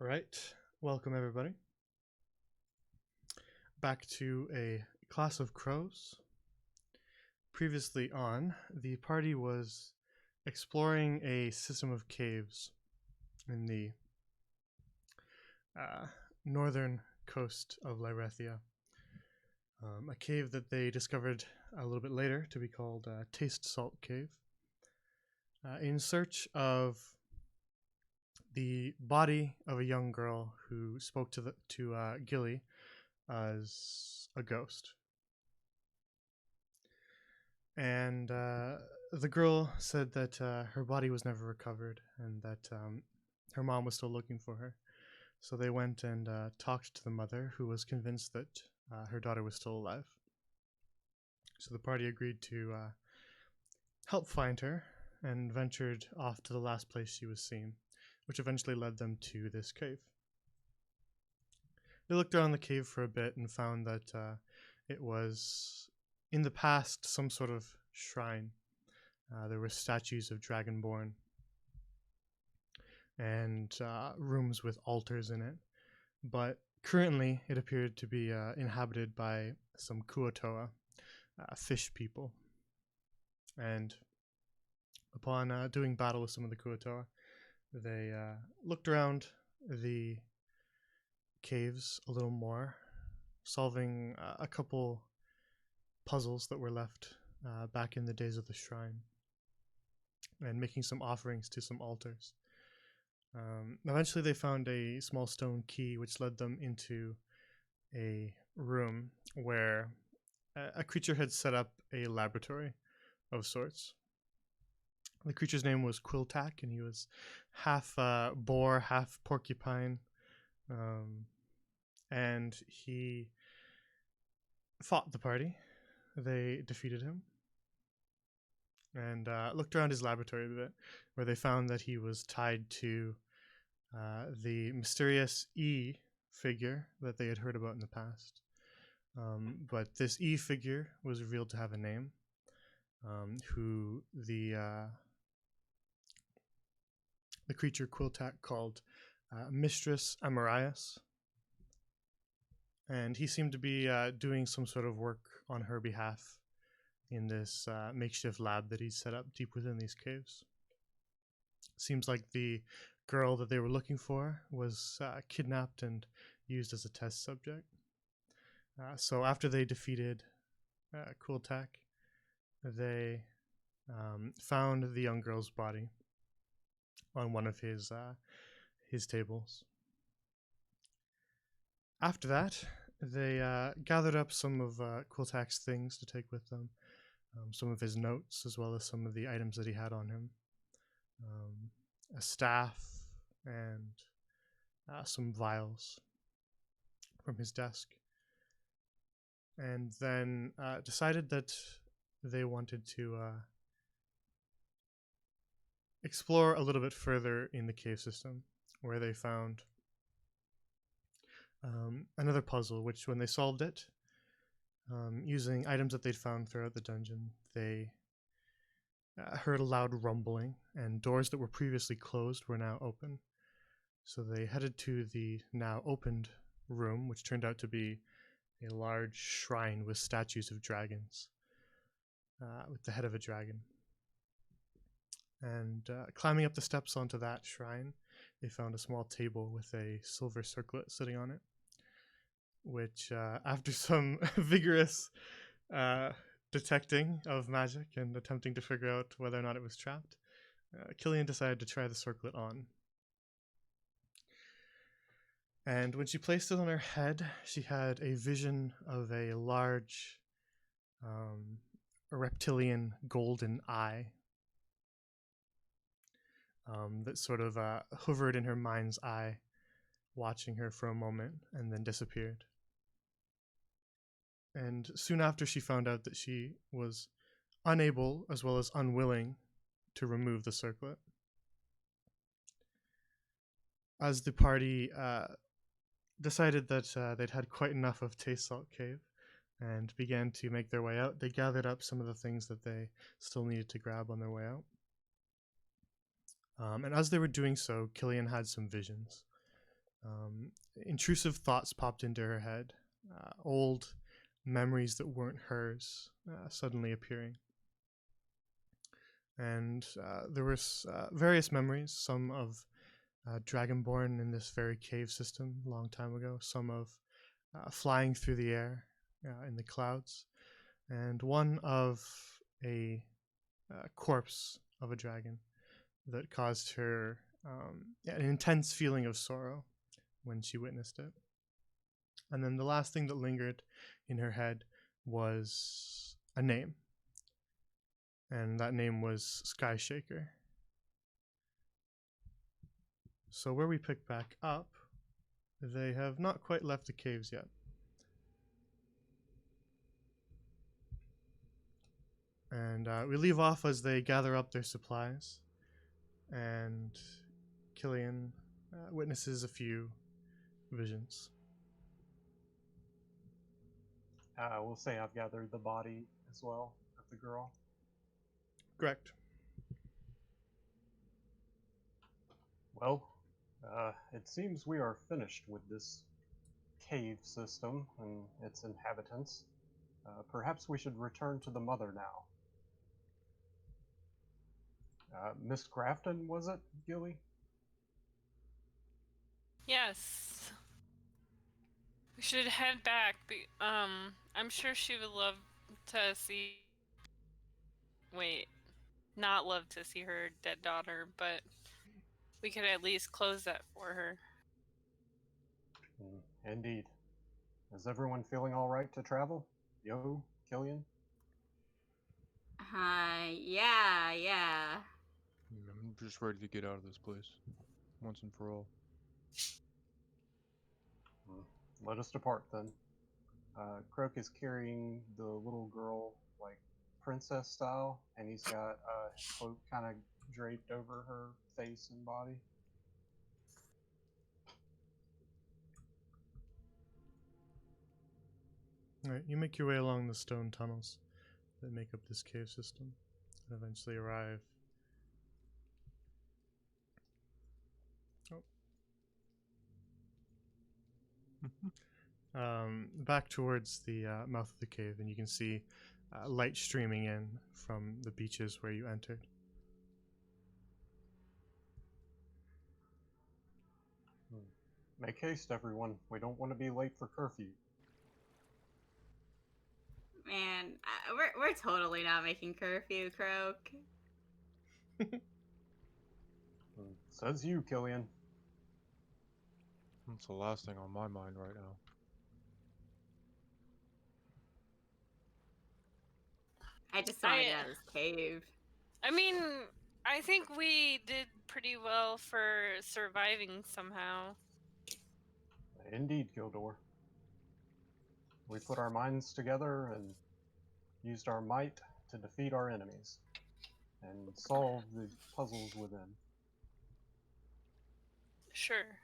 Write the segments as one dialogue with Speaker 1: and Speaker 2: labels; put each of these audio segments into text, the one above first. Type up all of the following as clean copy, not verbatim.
Speaker 1: All right, welcome everybody back to a Class of Crows. Previously on, the party was exploring a system of caves in the uh, northern coast of Lyrethia. A cave that they discovered a little bit later to be called Taste Salt Cave, in search of the body of a young girl who spoke to Gilly as a ghost. And the girl said that her body was never recovered and that her mom was still looking for her. So they went and talked to the mother, who was convinced that her daughter was still alive. So the party agreed to help find her and ventured off to the last place she was seen, which eventually led them to this cave. They looked around the cave for a bit and found that it was, in the past, some sort of shrine. There were statues of Dragonborn and rooms with altars in it. But currently, it appeared to be inhabited by some Kuotoa, fish people. And upon doing battle with some of the Kuotoa, they looked around the caves a little more, solving a couple puzzles that were left back in the days of the shrine, and making some offerings to some altars. Eventually, they found a small stone key, which led them into a room where a creature had set up a laboratory of sorts. The creature's name was Quiltac, and he was half boar, half porcupine, and he fought the party. They defeated him and looked around his laboratory a bit, where they found that he was tied to the mysterious E figure that they had heard about in the past. But this E figure was revealed to have a name, who the creature Quiltac called Mistress Amarias. And he seemed to be doing some sort of work on her behalf in this makeshift lab that he'd set up deep within these caves. Seems like the girl that they were looking for was kidnapped and used as a test subject. So after they defeated Quiltac, they found the young girl's body on one of his tables. After that, they gathered up some of Quiltac's things to take with them, some of his notes, as well as some of the items that he had on him, a staff, and some vials from his desk. And then decided that they wanted to explore a little bit further in the cave system, where they found another puzzle, which when they solved it, using items that they'd found throughout the dungeon, they heard a loud rumbling, and doors that were previously closed were now open. So they headed to the now opened room, which turned out to be a large shrine with statues of dragons, with the head of a dragon. And climbing up the steps onto that shrine, they found a small table with a silver circlet sitting on it, which after some vigorous detecting of magic and attempting to figure out whether or not it was trapped, Killian decided to try the circlet on. And when she placed it on her head, she had a vision of a large a reptilian golden eye that sort of hovered in her mind's eye, watching her for a moment and then disappeared. And soon after, she found out that she was unable as well as unwilling to remove the circlet. As the party decided that they'd had quite enough of Taste Salt Cave and began to make their way out, they gathered up some of the things that they still needed to grab on their way out. And as they were doing so, Killian had some visions. Intrusive thoughts popped into her head, old memories that weren't hers suddenly appearing. And there were various memories, some of Dragonborn in this very cave system a long time ago, some of flying through the air in the clouds, and one of a corpse of a dragon that caused her an intense feeling of sorrow when she witnessed it. And then the last thing that lingered in her head was a name, and that name was Skyshaker. So where we pick back up, they have not quite left the caves yet. And we leave off as they gather up their supplies, and Killian witnesses a few visions.
Speaker 2: I will say I've gathered the body as well of the girl.
Speaker 1: Correct.
Speaker 2: Well, it seems we are finished with this cave system and its inhabitants. Perhaps we should return to the mother now. Miss Grafton, was it, Gilly?
Speaker 3: Yes. We should head back. I'm sure she would love to see. Wait, not love to see her dead daughter, but we could at least close that for her.
Speaker 2: Indeed. Is everyone feeling all right to travel? Yo, Killian?
Speaker 4: Yeah.
Speaker 5: I'm just ready to get out of this place, once and for all.
Speaker 2: Let us depart then. Croak is carrying the little girl, like princess style, and he's got his cloak kind of draped over her face and body.
Speaker 1: All right, you make your way along the stone tunnels that make up this cave system and eventually arrive. Back towards the mouth of the cave, and you can see light streaming in from the beaches where you entered.
Speaker 2: Make haste, everyone. We don't want to be late for curfew.
Speaker 4: Man, we're totally not making curfew, Croak.
Speaker 2: Says you, Killian.
Speaker 5: That's the last thing on my mind right now.
Speaker 4: I just want to get out of this cave.
Speaker 3: I mean, I think we did pretty well for surviving somehow.
Speaker 2: Indeed, Gildor. We put our minds together and used our might to defeat our enemies and solve the puzzles within.
Speaker 3: Sure.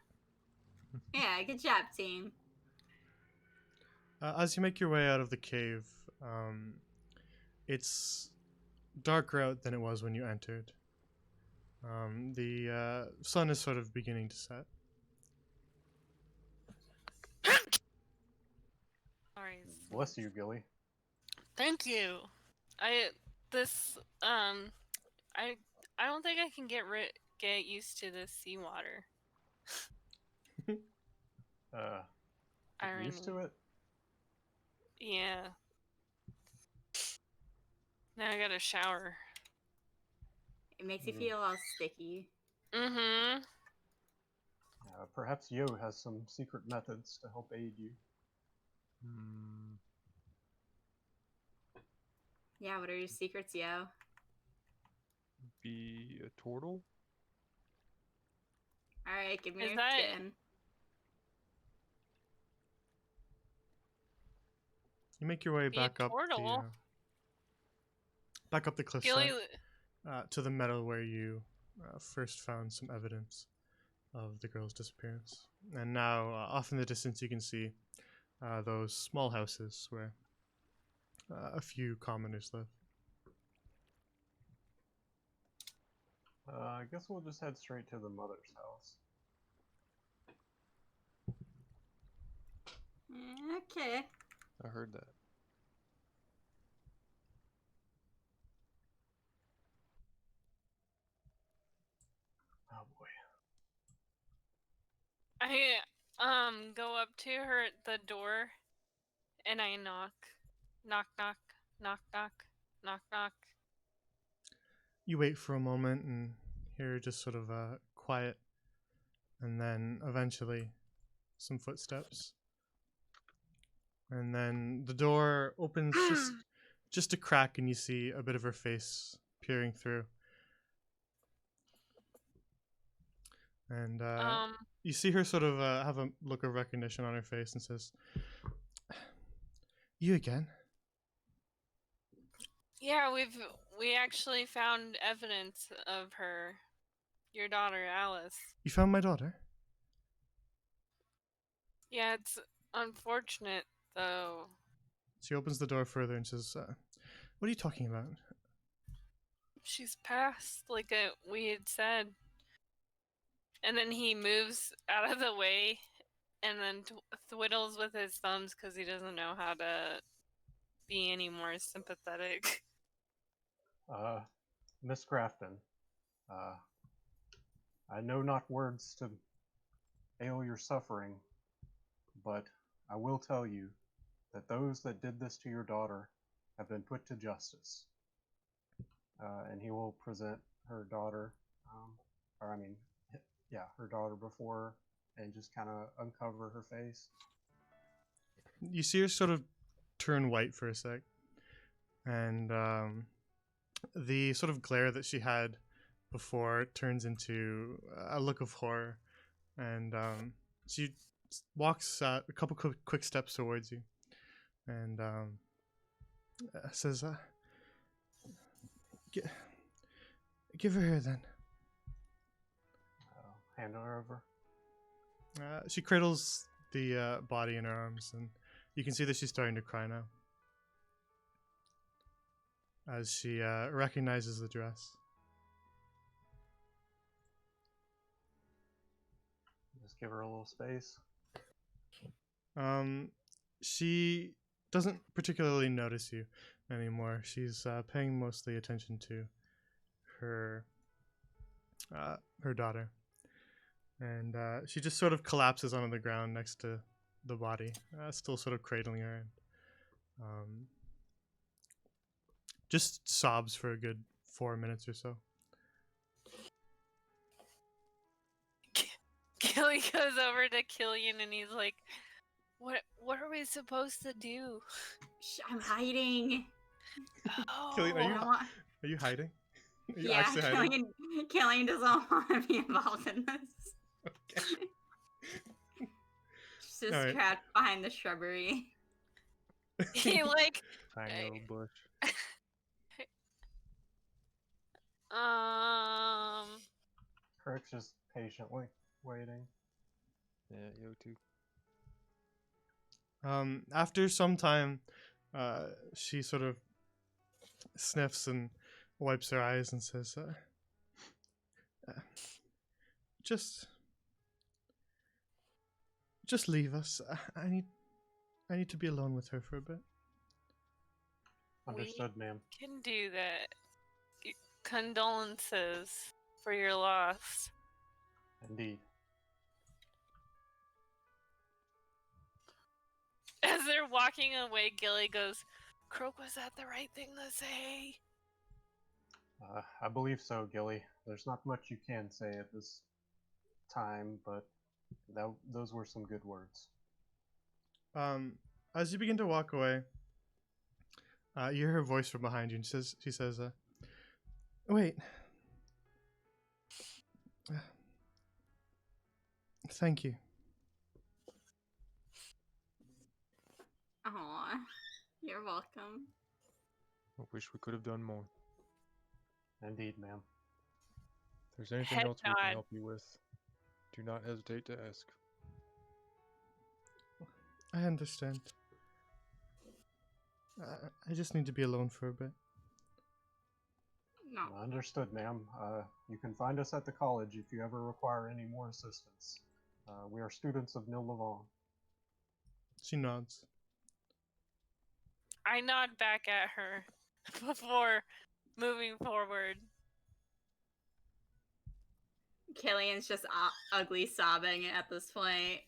Speaker 4: Yeah, good job, team.
Speaker 1: As you make your way out of the cave, it's darker out than it was when you entered. The sun is sort of beginning to set.
Speaker 3: Sorry.
Speaker 2: Bless you, Gilly.
Speaker 3: Thank you. I don't think I can get used to this seawater.
Speaker 2: Get used to it?
Speaker 3: Yeah. Now I gotta shower.
Speaker 4: It makes you feel all sticky.
Speaker 3: Mm-hmm.
Speaker 2: Perhaps Yo has some secret methods to help aid you.
Speaker 4: Yeah, what are your secrets, Yo?
Speaker 5: Be a turtle?
Speaker 4: Alright, give me
Speaker 3: Is
Speaker 4: your
Speaker 3: that-
Speaker 4: skin.
Speaker 1: You make your way
Speaker 3: Be a
Speaker 1: back up
Speaker 3: turtle?
Speaker 1: back up the cliffside
Speaker 3: Gilly,
Speaker 1: to the meadow where you first found some evidence of the girl's disappearance. And now, off in the distance, you can see those small houses where a few commoners live.
Speaker 2: I guess we'll just head straight to the mother's house.
Speaker 4: Okay.
Speaker 5: I heard that.
Speaker 2: Oh boy.
Speaker 3: I go up to her at the door and I knock. Knock knock knock knock knock knock.
Speaker 1: You wait for a moment and hear just sort of quiet, and then eventually some footsteps. And then the door opens just a crack, and you see a bit of her face peering through. And you see her sort of have a look of recognition on her face and says, "You again?"
Speaker 3: Yeah, we actually found evidence of her. Your daughter, Alice.
Speaker 1: You found my daughter?
Speaker 3: Yeah, it's unfortunate though.
Speaker 1: She opens the door further and says, "What are you talking about?"
Speaker 3: She's passed, like we had said. And then he moves out of the way and then twiddles with his thumbs because he doesn't know how to be any more sympathetic.
Speaker 2: Miss Grafton, I know not words to ail your suffering, but I will tell you that those that did this to your daughter have been put to justice. And he will present her daughter, or I mean, yeah, her daughter before her, and just kind of uncover her face.
Speaker 1: You see her sort of turn white for a sec, and the sort of glare that she had before turns into a look of horror, and she walks a couple quick steps towards you, and says, "Give her here then."
Speaker 2: Hand her over.
Speaker 1: She cradles the body in her arms, and you can see that she's starting to cry now as she recognizes the dress.
Speaker 2: Just give her a little space.
Speaker 1: She doesn't particularly notice you anymore. She's paying mostly attention to her daughter, and she just sort of collapses onto the ground next to the body, still sort of cradling her, and just sobs for a good 4 minutes or so.
Speaker 3: Gilly goes over to Killian and he's like, What are we supposed to do?
Speaker 4: Shh, I'm hiding.
Speaker 3: Oh,
Speaker 1: Killian,
Speaker 4: I don't want-
Speaker 1: are you hiding? Are you
Speaker 4: yeah,
Speaker 1: actually hiding?
Speaker 4: Killian doesn't want to be involved in this.
Speaker 1: Okay.
Speaker 4: She's just
Speaker 1: Alright.
Speaker 4: trapped behind the shrubbery.
Speaker 3: he like
Speaker 5: Tiny little bush.
Speaker 2: Kirk's just patiently waiting.
Speaker 5: Yeah, yo too.
Speaker 1: After some time, she sort of sniffs and wipes her eyes and says, just leave us. I need to be alone with her for a bit."
Speaker 2: Understood, ma'am.
Speaker 3: can do that. Condolences for your loss.
Speaker 2: Indeed.
Speaker 3: As they're walking away, Gilly goes, Croak, was that the right thing to say?
Speaker 2: I believe so, Gilly. There's not much you can say at this time, but those were some good words.
Speaker 1: As you begin to walk away, you hear her voice from behind you, and she says, "Wait. Thank you."
Speaker 4: Aw, you're welcome.
Speaker 5: I wish we could have done more.
Speaker 2: Indeed, ma'am.
Speaker 5: If there's anything
Speaker 3: Head
Speaker 5: else we
Speaker 3: nod.
Speaker 5: can help you with, do not hesitate to ask.
Speaker 1: I understand. I just need to be alone for a bit.
Speaker 4: No.
Speaker 2: Understood, ma'am. You can find us at the college if you ever require any more assistance. We are students of Nil Levant.
Speaker 1: She nods.
Speaker 3: I nod back at her before moving forward.
Speaker 4: Killian's just ugly sobbing at this point.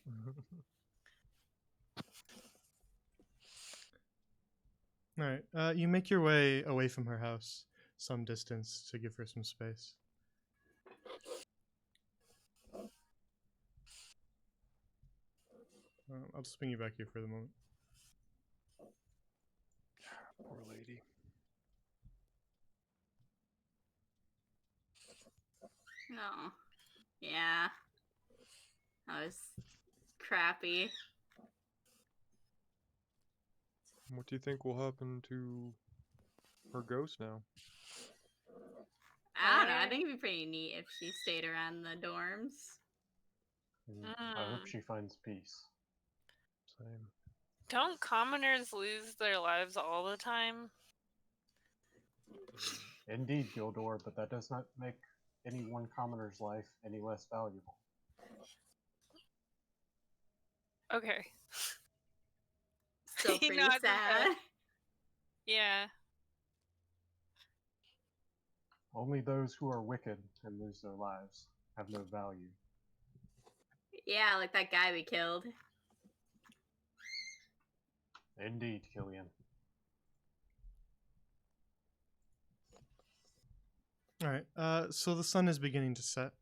Speaker 1: All right. You make your way away from her house some distance to give her some space. I'll just bring you back here for the moment.
Speaker 5: Poor lady.
Speaker 4: Oh, yeah. That was crappy.
Speaker 5: What do you think will happen to her ghost now?
Speaker 4: I don't know. I think it'd be pretty neat if she stayed around the dorms.
Speaker 2: I hope
Speaker 3: Mm.
Speaker 2: she finds peace.
Speaker 5: Same.
Speaker 3: Don't commoners lose their lives all the time?
Speaker 2: Indeed, Gildor, but that does not make any one commoner's life any less valuable.
Speaker 3: Okay.
Speaker 4: Still
Speaker 3: He
Speaker 4: pretty
Speaker 3: nods his
Speaker 4: sad.
Speaker 3: head. Yeah.
Speaker 2: Only those who are wicked and lose their lives have no value.
Speaker 4: Yeah, like that guy we killed.
Speaker 2: Indeed, Killian.
Speaker 1: All right. So the sun is beginning to set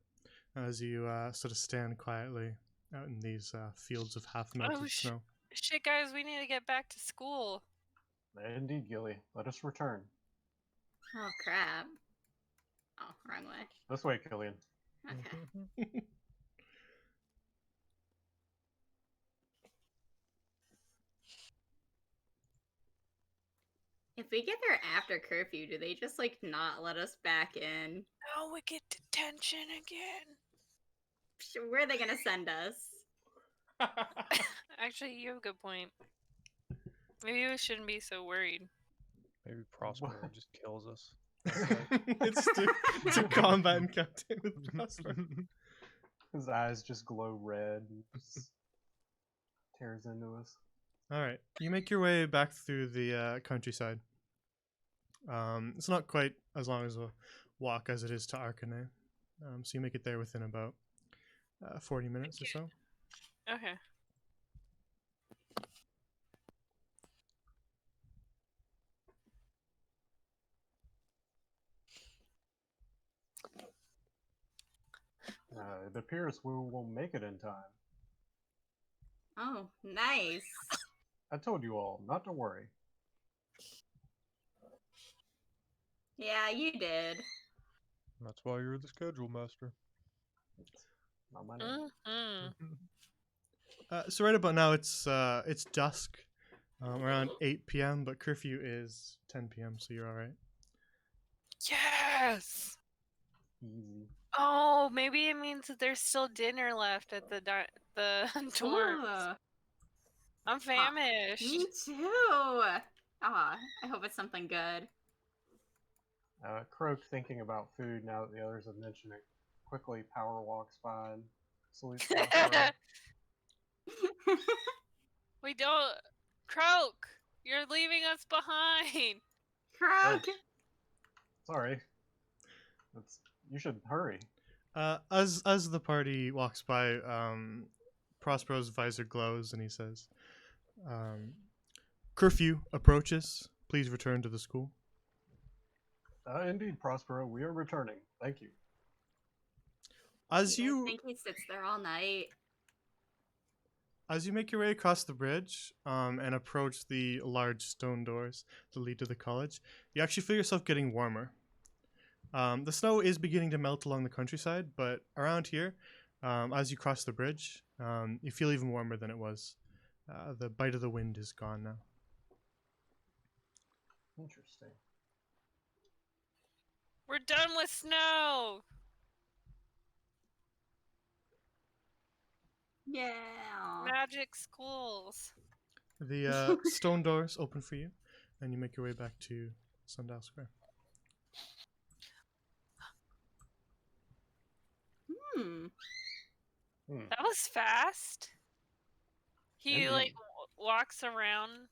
Speaker 1: as you sort of stand quietly out in these fields of half-melted snow.
Speaker 3: Shit, guys, we need to get back to school.
Speaker 2: Indeed, Gilly. Let us return.
Speaker 4: Oh, crap. Oh, wrong way.
Speaker 2: This way, Killian.
Speaker 4: Okay. If we get there after curfew, do they just, like, not let us back in?
Speaker 3: Oh, we get detention again.
Speaker 4: Where are they gonna send us?
Speaker 3: Actually, you have a good point. Maybe we shouldn't be so worried.
Speaker 5: Maybe Prospero just kills us.
Speaker 1: It's to combat encounter with Prospero.
Speaker 2: His eyes just glow red and just tears into us.
Speaker 1: All right, you make your way back through the countryside. It's not quite as long as a walk as it is to Arcanay, so you make it there within about 40 minutes or so.
Speaker 3: Okay.
Speaker 2: It appears we will make it in time.
Speaker 4: Oh, nice.
Speaker 2: I told you all not to worry.
Speaker 4: Yeah, you did.
Speaker 5: That's why you're the schedule master.
Speaker 2: It's not my name.
Speaker 3: Mm-hmm.
Speaker 1: So right about now it's dusk, around 8 p.m. But curfew is 10 p.m. So you're all right.
Speaker 3: Yes!
Speaker 2: Easy.
Speaker 3: Oh, maybe it means that there's still dinner left at the dorms.
Speaker 4: Ooh,
Speaker 3: I'm famished.
Speaker 4: me too. Ah, I hope it's something good.
Speaker 2: Croak, thinking about food now that the others have mentioned it, quickly power walks by and salutes Prospero.
Speaker 3: We don't. Croak! You're leaving us behind!
Speaker 4: Croak.
Speaker 2: Sorry. You should hurry.
Speaker 1: As the party walks by, Prospero's visor glows and he says, "Curfew approaches. Please return to the school."
Speaker 2: Indeed, Prospero, we are returning. Thank you.
Speaker 1: As
Speaker 4: I
Speaker 1: you
Speaker 4: think he sits there all night.
Speaker 1: As you make your way across the bridge and approach the large stone doors that lead to the college, you actually feel yourself getting warmer. The snow is beginning to melt along the countryside, but around here, as you cross the bridge, you feel even warmer than it was. The bite of the wind is gone now.
Speaker 2: Interesting.
Speaker 3: We're done with snow!
Speaker 4: Yeah.
Speaker 3: Magic schools.
Speaker 1: The stone doors open for you, and you make your way back to Sundial Square.
Speaker 4: Hmm.
Speaker 3: That was fast. He,
Speaker 2: Indeed.
Speaker 3: like, walks around,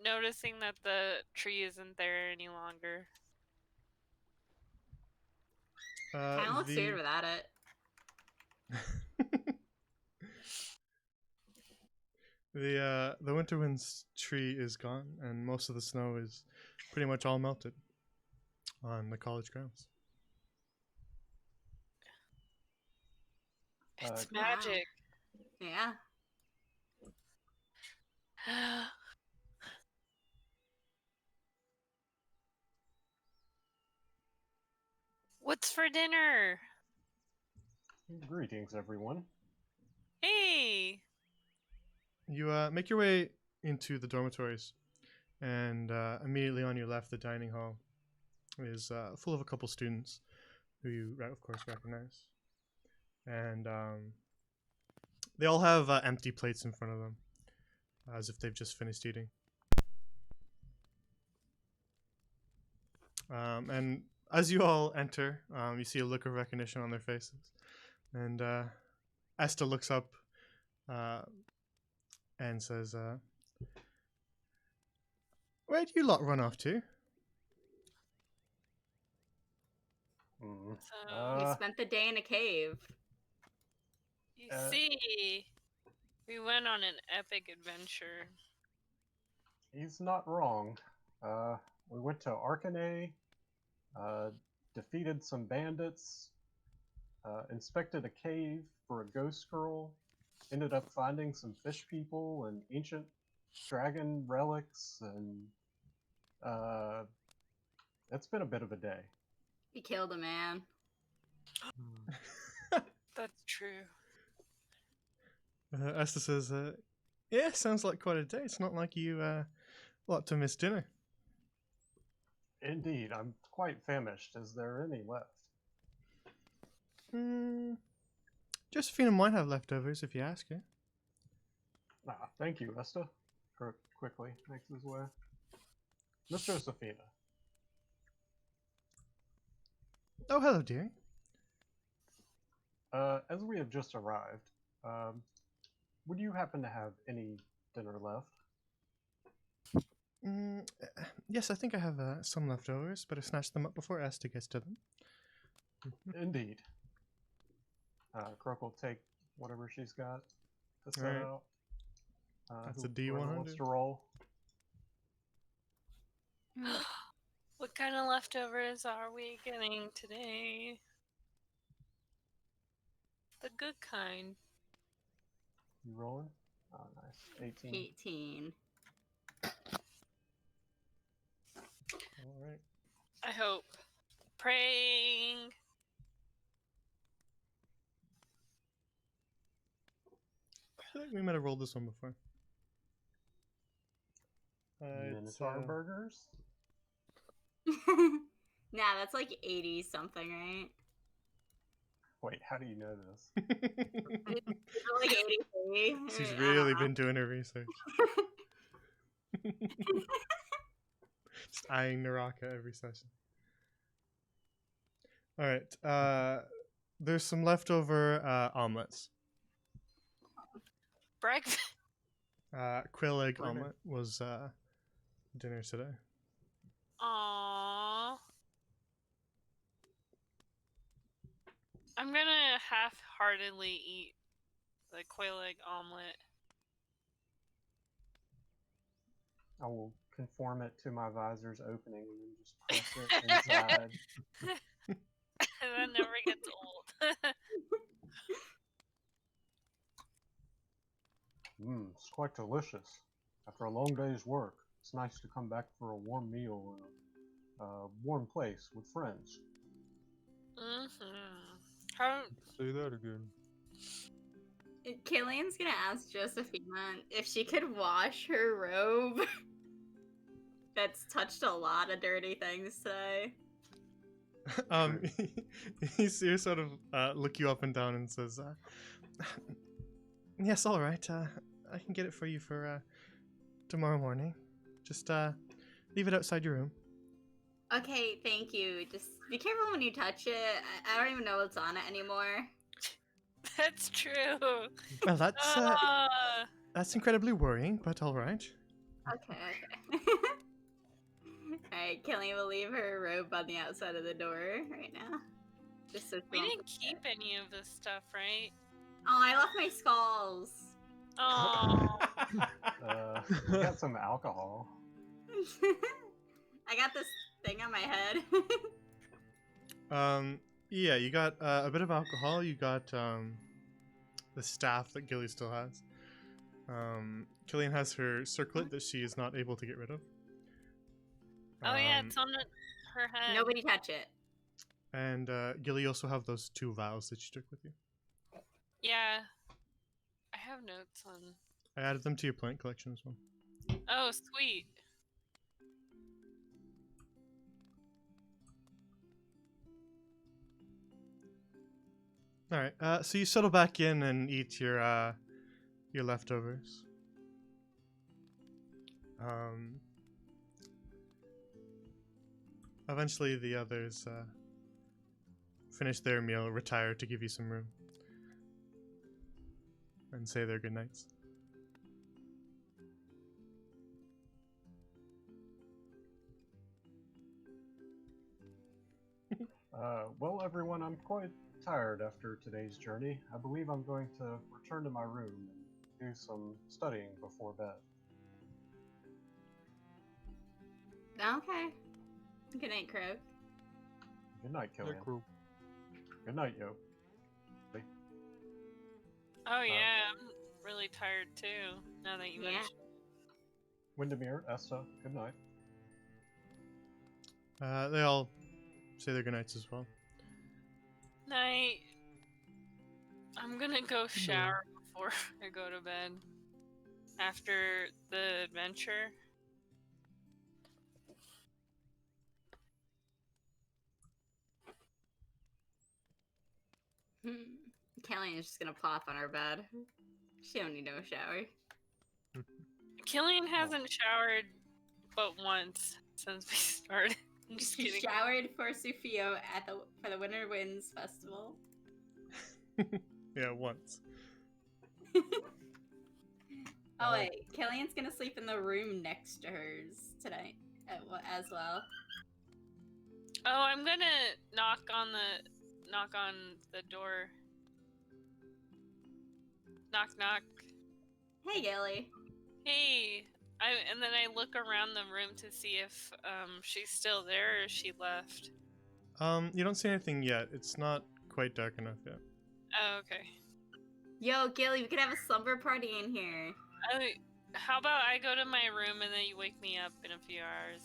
Speaker 3: noticing that the tree isn't there any longer.
Speaker 4: Kind of looks weird without it.
Speaker 1: The Winterwind's tree is gone, and most of the snow is pretty much all melted on the college grounds.
Speaker 3: It's
Speaker 4: Wow.
Speaker 3: magic.
Speaker 4: Yeah.
Speaker 3: What's for dinner?
Speaker 2: Greetings, everyone.
Speaker 3: Hey!
Speaker 1: You make your way into the dormitories, and immediately on your left, the dining hall is full of a couple students who you, of course, recognize. And they all have empty plates in front of them, as if they've just finished eating. And as you all enter, you see a look of recognition on their faces. And Esther looks up and says, "Where do you lot run off to?"
Speaker 2: Mm.
Speaker 3: So,
Speaker 4: We spent the day in a cave.
Speaker 3: you see, we went on an epic adventure.
Speaker 2: He's not wrong. We went to Arcanay, defeated some bandits, inspected a cave for a ghost girl, ended up finding some fish people and ancient dragon relics, and it's been a bit of a day.
Speaker 4: We killed a man.
Speaker 3: That's true.
Speaker 1: Esther says, "Yeah, sounds like quite a day. It's not like you lot to miss dinner."
Speaker 2: Indeed, I'm quite famished. Is there any left?
Speaker 1: Josephina might have leftovers if you ask her.
Speaker 2: Ah, thank you, Esther. Kirk quickly makes his way. Miss Josephina.
Speaker 1: Oh, hello, dearie.
Speaker 2: As we have just arrived, would you happen to have any dinner left?
Speaker 1: Yes, I think I have some leftovers, but I snatched them up before Esther gets to them.
Speaker 2: Indeed. Croak will take whatever she's got to set
Speaker 1: Alright.
Speaker 2: out.
Speaker 1: That's a
Speaker 2: whoever wants
Speaker 1: D100.
Speaker 2: to roll.
Speaker 3: What kind of leftovers are we getting today? The good kind.
Speaker 2: You rolling? Oh, nice. 18.
Speaker 4: 18.
Speaker 1: Alright.
Speaker 3: I hope. Praying.
Speaker 1: I feel like we might have rolled this one before. It's,
Speaker 2: Minotaur burgers?
Speaker 4: Nah, that's like 80 something, right?
Speaker 2: Wait, how do you know this?
Speaker 4: Is it like 83?
Speaker 1: She's
Speaker 4: I don't
Speaker 1: really
Speaker 4: know.
Speaker 1: been doing her research. Just eyeing Naraka every session. Alright, there's some leftover omelets.
Speaker 3: Breakfast.
Speaker 1: Quail egg
Speaker 2: Brilliant.
Speaker 1: omelet was dinner today.
Speaker 3: Aww. I'm gonna half-heartedly eat the quail egg omelet.
Speaker 2: I will conform it to my visor's opening and then just press it inside.
Speaker 3: That never gets old.
Speaker 2: It's quite delicious. After a long day's work, it's nice to come back for a warm meal in a warm place with friends.
Speaker 3: How?
Speaker 5: Say that again.
Speaker 4: Killian's gonna ask Josephina if she could wash her robe. That's touched a lot of dirty things today.
Speaker 1: He sees sort of look you up and down and says, "Yes, all right. I can get it for you for tomorrow morning. Just leave it outside your room."
Speaker 4: Okay, thank you. Just be careful when you touch it. I don't even know what's on it anymore.
Speaker 3: That's true.
Speaker 1: Well, that's That's incredibly worrying, but all right.
Speaker 4: Okay. Alright, Killian will leave her robe on the outside of the door right now. Just so she
Speaker 3: We
Speaker 4: won't
Speaker 3: didn't
Speaker 4: forget.
Speaker 3: keep any of this stuff, right?
Speaker 4: Oh, I left my skulls.
Speaker 3: Oh,
Speaker 2: We got some alcohol.
Speaker 4: I got this thing on my head.
Speaker 1: Yeah, you got a bit of alcohol. You got the staff that Gilly still has. Killian has her circlet that she is not able to get rid of.
Speaker 3: oh yeah,
Speaker 1: Um,
Speaker 3: it's on her head.
Speaker 4: Nobody touch it.
Speaker 1: And Gilly, you also have those 2 vows that you took with you.
Speaker 3: Yeah, I have notes on.
Speaker 1: I added them to your plant collection as well.
Speaker 3: Oh, sweet.
Speaker 1: All right. So you settle back in and eat your leftovers. Eventually, the others finish their meal, retire to give you some room, and say their goodnights.
Speaker 2: Well, everyone, I'm quite tired after today's journey. I believe I'm going to return to my room and do some studying before bed.
Speaker 4: Okay. Good night, Croak.
Speaker 2: Good night,
Speaker 5: Yeah,
Speaker 2: Killian.
Speaker 5: cool.
Speaker 2: Good night, Yo.
Speaker 3: Oh yeah, I'm really tired too. Now that you
Speaker 4: Yeah.
Speaker 3: mention.
Speaker 2: Windermere, Esta, good night.
Speaker 1: They all say their goodnights as well.
Speaker 3: Night. I'm gonna go shower before I go to bed. After the adventure.
Speaker 4: Killian is just gonna plop on her bed. She don't need no shower.
Speaker 3: Killian hasn't showered but once since we started. I'm just
Speaker 4: She
Speaker 3: kidding.
Speaker 4: showered for Sufio for the Winter Winds Festival.
Speaker 1: Yeah, once.
Speaker 4: Oh wait, Killian's gonna sleep in the room next to hers tonight as well.
Speaker 3: Oh, I'm gonna knock on the door. Knock knock.
Speaker 4: Hey, Gilly.
Speaker 3: Hey. And then I look around the room to see if she's still there or if she left.
Speaker 1: You don't see anything yet. It's not quite dark enough yet.
Speaker 3: Oh, okay.
Speaker 4: Yo, Gilly, we could have a slumber party in here.
Speaker 3: How about I go to my room and then you wake me up in a few hours?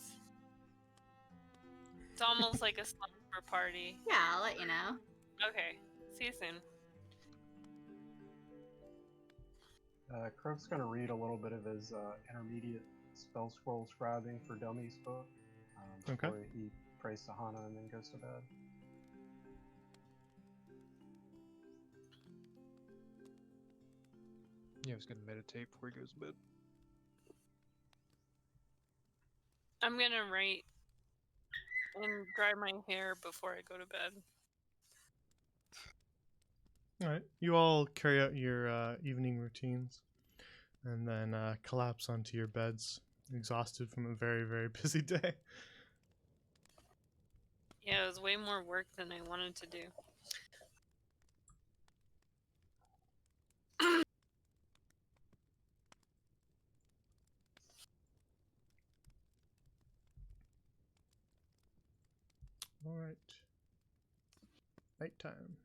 Speaker 3: It's almost like a slumber party.
Speaker 4: Yeah, I'll let you know.
Speaker 3: Okay. See you soon.
Speaker 2: Croak's gonna read a little bit of his intermediate spell scroll scribing for dummies book before he prays to Hana and then goes to bed.
Speaker 5: Yeah, he's gonna meditate before he goes to bed.
Speaker 3: I'm gonna write and dry my hair before I go to bed.
Speaker 1: All right. You all carry out your evening routines, and then collapse onto your beds, exhausted from a very, very busy day.
Speaker 3: Yeah, it was way more work than I wanted to do.
Speaker 1: All right. Nighttime.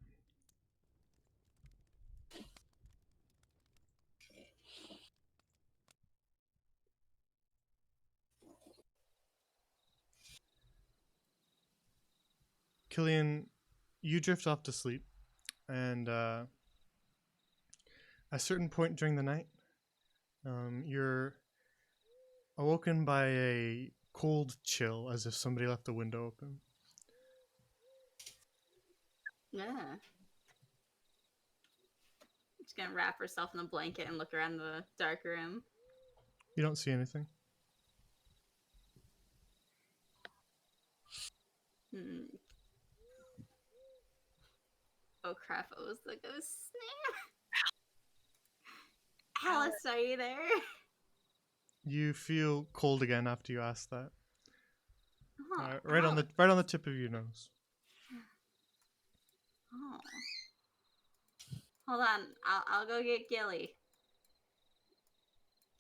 Speaker 1: Killian, you drift off to sleep, and at a certain point during the night, you're awoken by a cold chill, as if somebody left the window open.
Speaker 4: Yeah. She's gonna wrap herself in a blanket and look around the dark room.
Speaker 1: You don't see anything.
Speaker 4: Oh crap, it was the ghost snare. Alice, are you there?
Speaker 1: You feel cold again after you ask that.
Speaker 4: Oh,
Speaker 1: Right on the tip of your nose.
Speaker 4: Oh. Hold on, I'll go get Gilly.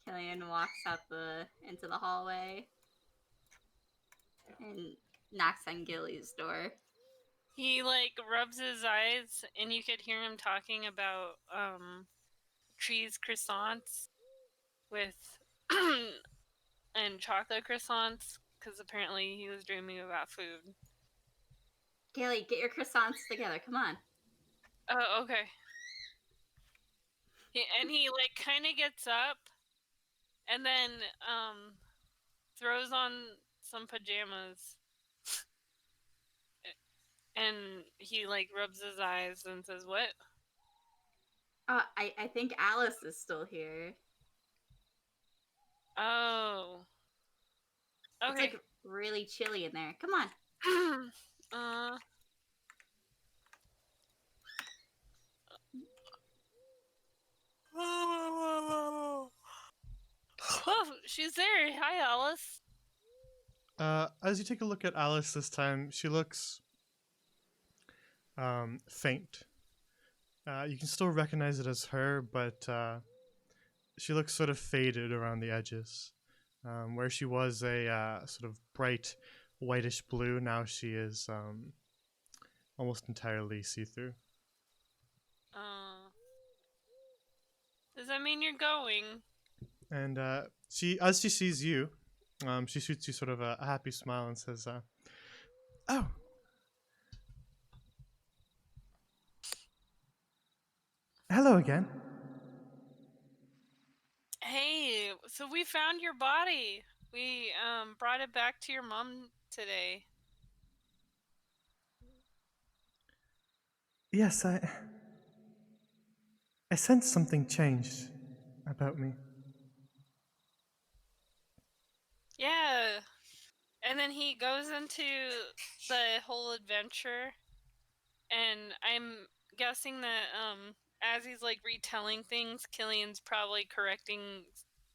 Speaker 4: Killian walks out into the hallway and knocks on Gilly's door.
Speaker 3: He like rubs his eyes, and you could hear him talking about cheese croissants with and chocolate croissants, because apparently he was dreaming about food.
Speaker 4: Gilly, get your croissants together. Come on.
Speaker 3: Oh, okay. He like kind of gets up, and then throws on some pajamas, and he like rubs his eyes and says, "What?"
Speaker 4: I think Alice is still here.
Speaker 3: Oh.
Speaker 4: It's
Speaker 3: Okay.
Speaker 4: like really chilly in there. Come on.
Speaker 3: Oh, she's there. Hi, Alice.
Speaker 1: As you take a look at Alice this time, she looks faint. You can still recognize it as her, but she looks sort of faded around the edges. Where she was a sort of bright whitish blue, now she is almost entirely see-through.
Speaker 3: Does that mean you're going?
Speaker 1: And as she sees you, she shoots you sort of a happy smile and says, "Oh, hello again."
Speaker 3: Hey, so we found your body. We brought it back to your mom today.
Speaker 1: Yes, I sensed something changed about me.
Speaker 3: Yeah. And then he goes into the whole adventure, and I'm guessing that as he's like retelling things, Killian's probably correcting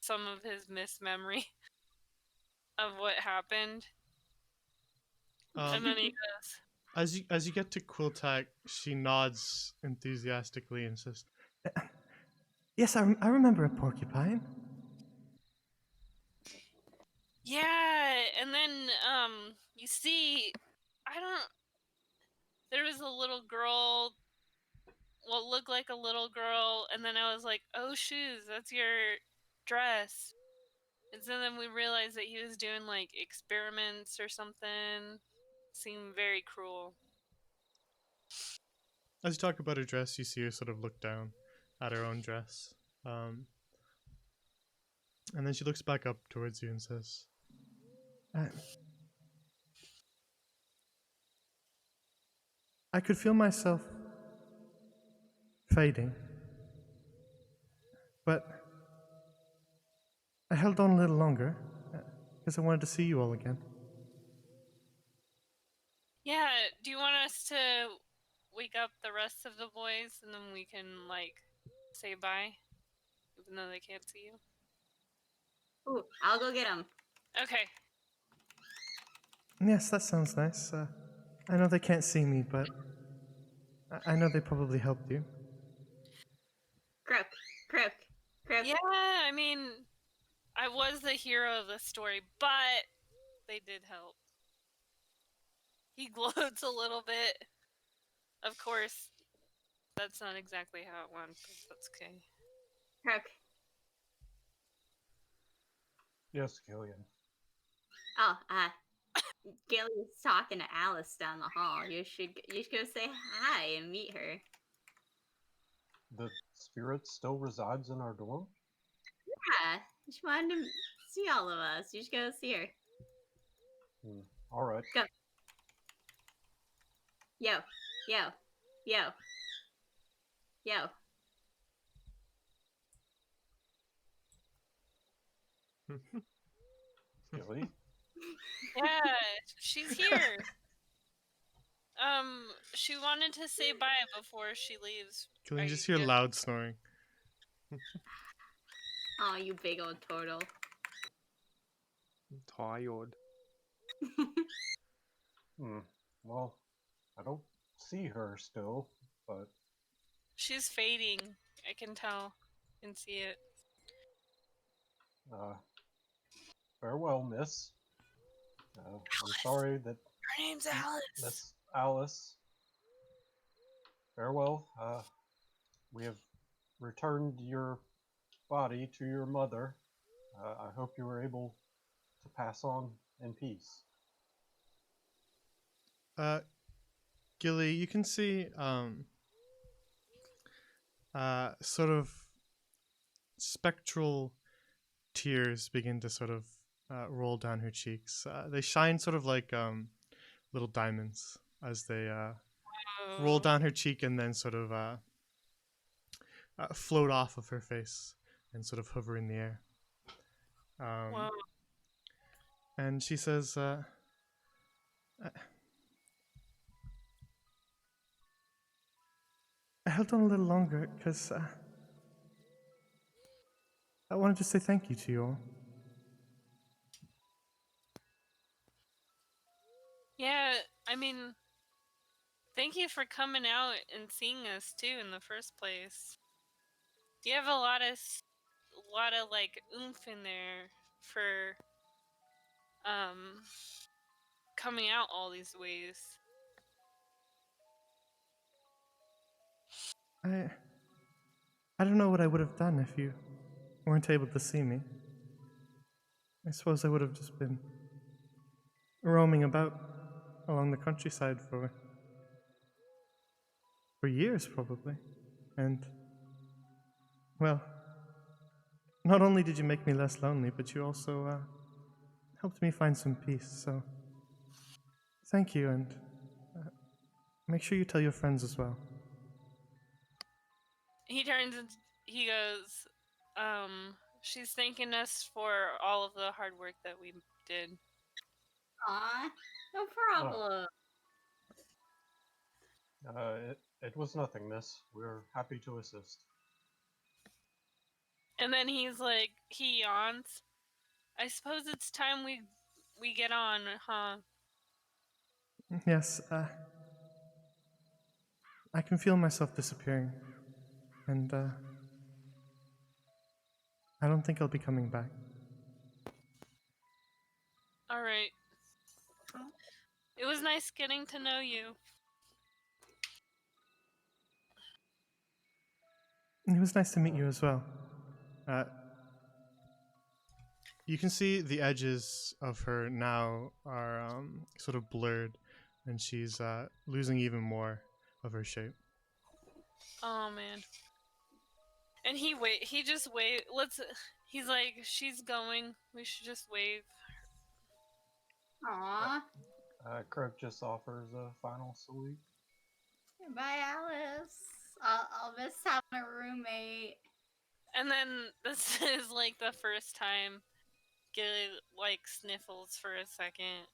Speaker 3: some of his mismemory of what happened. And then he goes,
Speaker 1: As you get to Quiltak, she nods enthusiastically and says, "Yes, I remember a porcupine."
Speaker 3: yeah, and then you see, there was a little girl, what looked like a little girl, and then I was like, oh shoes, that's your dress. And so then we realized that he was doing like experiments or something. Seemed very cruel.
Speaker 1: As you talk about her dress, you see her sort of look down at her own dress. And then she looks back up towards you and says, "I could feel myself fading, but I held on a little longer because I wanted to see you all again."
Speaker 3: Yeah, do you want us to wake up the rest of the boys and then we can like say bye? Even though they can't see you?
Speaker 4: Ooh, I'll go get him.
Speaker 3: Okay.
Speaker 1: Yes, that sounds nice. I know they can't see me, but I know they probably helped you.
Speaker 4: Croak.
Speaker 3: Yeah, I mean, I was the hero of the story, but they did help. He gloats a little bit. Of course, that's not exactly how it went, but that's okay.
Speaker 4: Croak.
Speaker 2: Yes, Killian.
Speaker 4: Oh, Gilly's talking to Alice down the hall. You should go say hi and meet her.
Speaker 2: The spirit still resides in our dorm?
Speaker 4: Yeah, she wanted to see all of us. You should go see her.
Speaker 2: All right.
Speaker 4: Go. Yo.
Speaker 2: Gilly?
Speaker 3: Yeah, she's here. She wanted to say bye before she leaves.
Speaker 1: Can
Speaker 3: Are
Speaker 1: you just
Speaker 3: you
Speaker 1: hear
Speaker 3: good?
Speaker 1: loud snoring?
Speaker 4: Oh, you big old turtle.
Speaker 5: I'm tired.
Speaker 2: Well, I don't see her still, but
Speaker 3: She's fading. I can tell. I can see it.
Speaker 2: uh, farewell, miss. I'm sorry that
Speaker 3: Her name's Alice.
Speaker 2: Miss Alice. Farewell. We have returned your body to your mother. I hope you were able to pass on in peace.
Speaker 1: Gilly, you can see sort of spectral tears begin to sort of roll down her cheeks. They shine sort of like little diamonds as they roll
Speaker 3: Oh.
Speaker 1: down her cheek and then sort of float off of her face and sort of hover in the air.
Speaker 3: Whoa.
Speaker 1: And she says, I held on a little longer because I wanted to say thank you to you all.
Speaker 3: Yeah, I mean, thank you for coming out and seeing us too in the first place. You have a lot of like oomph in there for coming out all these ways.
Speaker 1: I don't know what I would have done if you weren't able to see me. I suppose I would have just been roaming about along the countryside for years, probably. And, well, not only did you make me less lonely, but you also helped me find some peace, so thank you, and make sure you tell your friends as well.
Speaker 3: He turns and he goes, she's thanking us for all of the hard work that we did.
Speaker 4: Aw, no problem.
Speaker 2: It was nothing, miss. We're happy to assist.
Speaker 3: And then he's like, he yawns. I suppose it's time we get on, huh?
Speaker 1: Yes, I can feel myself disappearing, and I don't think I'll be coming back.
Speaker 3: All right. It was nice getting to know you.
Speaker 1: It was nice to meet you as well. You can see the edges of her now are sort of blurred, and she's losing even more of her shape.
Speaker 3: Oh man. And he just wave. He's like, she's going. We should just wave.
Speaker 4: Aw.
Speaker 2: Croak just offers a final salute.
Speaker 4: Bye, Alice. I'll miss having a roommate.
Speaker 3: And then this is like the first time Gilly like sniffles for a second.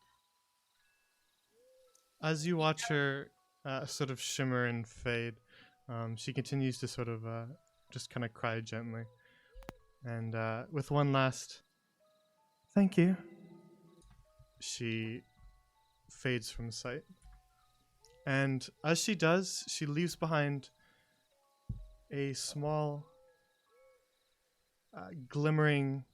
Speaker 1: As you watch her sort of shimmer and fade, she continues to sort of just kind of cry gently. And with one last thank you, she fades from sight. And as she does, she leaves behind a small, glimmering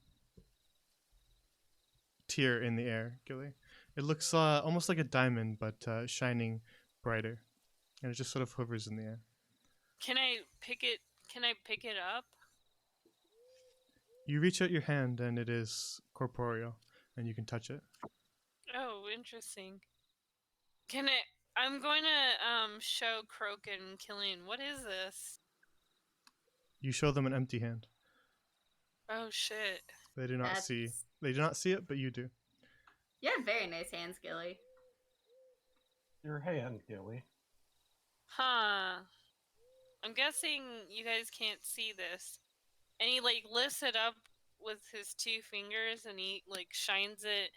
Speaker 1: tear in the air, Gilly. It looks almost like a diamond, but shining brighter. And it just sort of hovers in the air.
Speaker 3: Can I pick it? Can I pick it up?
Speaker 1: You reach out your hand, and it is corporeal, and you can touch it.
Speaker 3: Oh, interesting. Can it? I'm going to show Croak and Killian. What is this?
Speaker 1: You show them an empty hand.
Speaker 3: Oh shit.
Speaker 1: They do not see. They do not see it, but you do.
Speaker 4: You have very nice hands, Gilly.
Speaker 2: Your hand, Gilly.
Speaker 3: Huh. I'm guessing you guys can't see this. And he like lifts it up with his two fingers and he like shines it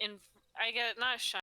Speaker 3: in I get not shine